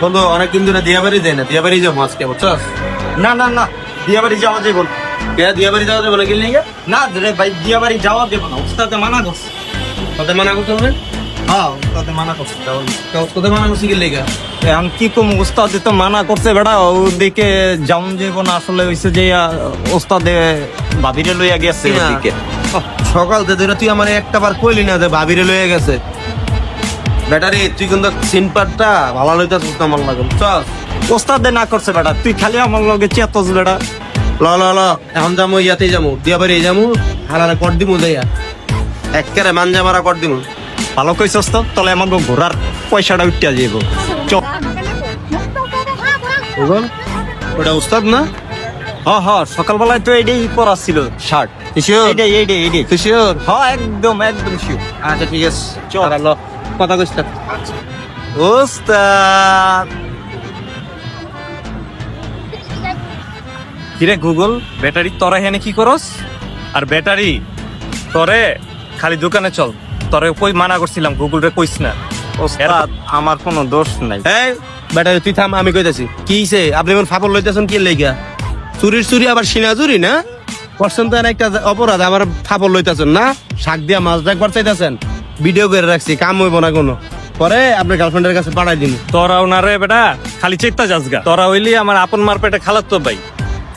বন্ধু অনেকদিন ধরে দিয়াবাড়ি যায় না, দিয়াবাড়ি যাবো আজকে, বুঝছস? না না না, দিয়াবাড়ি যাওয়া যাবে না। কে দিয়াবাড়ি যাওয়া যাবে না কিনলে? না রে ভাই, দিয়াবাড়ি যাওয়া দেবো না, ওস্তাদে মানা করছে। কত মানা করতে হবে? হ্যাঁ, ওস্তাদে মানা করছে। কত মানা করছি কিনলে? এখন কি কম, ওস্তাদে তো মানা করছে বেটা, ওদিকে যাওন যাবো না। আসলে হইছে যে ওস্তাদে ভাবিরে লইয়া গেছে ওদিকে। সকাল থেকে ধরে তুই আমার একটা বার কইলি না যে ভাবিরে লয়ে গেছে। ব্যাটারি তুই কিন্তু সিনপারটা ভালো লইতাছিস না, আমার লাগে, বুঝছস? ওস্তাদে না করছে বেটা, তুই খালি আমার লগে চেতস বেটা। ল ল ল, এখন যাবো ইয়াতে যাবো, দিয়াবাড়ি যাবো, হারারে কর দিমু যাইয়া, একেবারে মানজা মারা কর দিমু। ভালো কইছস তো, তাহলে আমাকে ঘোরার পয়সাটা উঠিয়া যাইব। চল। ওটা উস্তাদ না? হ্যাঁ হ্যাঁ, সকালবেলায় তো এইটাই পরা ছিল শার্ট। শিওর? এইটাই। তুই শিওর? হ্যাঁ, একদম শিওর। আচ্ছা ঠিক আছে, চল। আর ল, কথা কইস না। ওস্তাদ কিরে গুগল, ব্যাটারি তোরা হেনে কি করস? আর ব্যাটারি তরে খালি দোকানে চল, তরে কই মানা করছিলাম, গুগল রে কইস না। ওস্তাদ আমার কোনো দোষ নাই। এই ব্যাটারি তুই থাম, আমি কইতাছি। কি হইছে? আপনি এখন ফাপড় লইতেছেন কি লাইগা? চুরি আবার সিনা চুরি না করছেন তো, একটা অপরাধ। আবার ফাপড় লইতেছেন না, শাক দিয়া মাছ একবার চাইতেছেন, ভিডিও করে রাখছি, কাম হইব না কোনো। পরে আপনার গার্লফ্রেন্ডের কাছে পাঠাই দিন। তোরাও না রে বেটা, খালি চেত্তা যাসগা। তোরা হইলি আমার আপন মার পেটে খালাতো ভাই,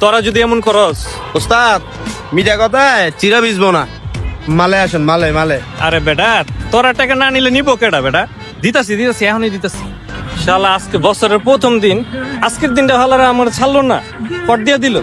তোরা যদি এমন করস। ওস্তাদ মিডিয়া কথায় চিরা বিজবো না, মালে আসেন, মালে। আরে বেটা, তোরা টাকা না নিলে নিবো কেডা বেটা? দিতাছি এখনই দিতাছি। শালা আজকে বছরের প্রথম দিন, আজকের দিনটা হালারা আমার ছাড়লো না, পট দিয়া দিল।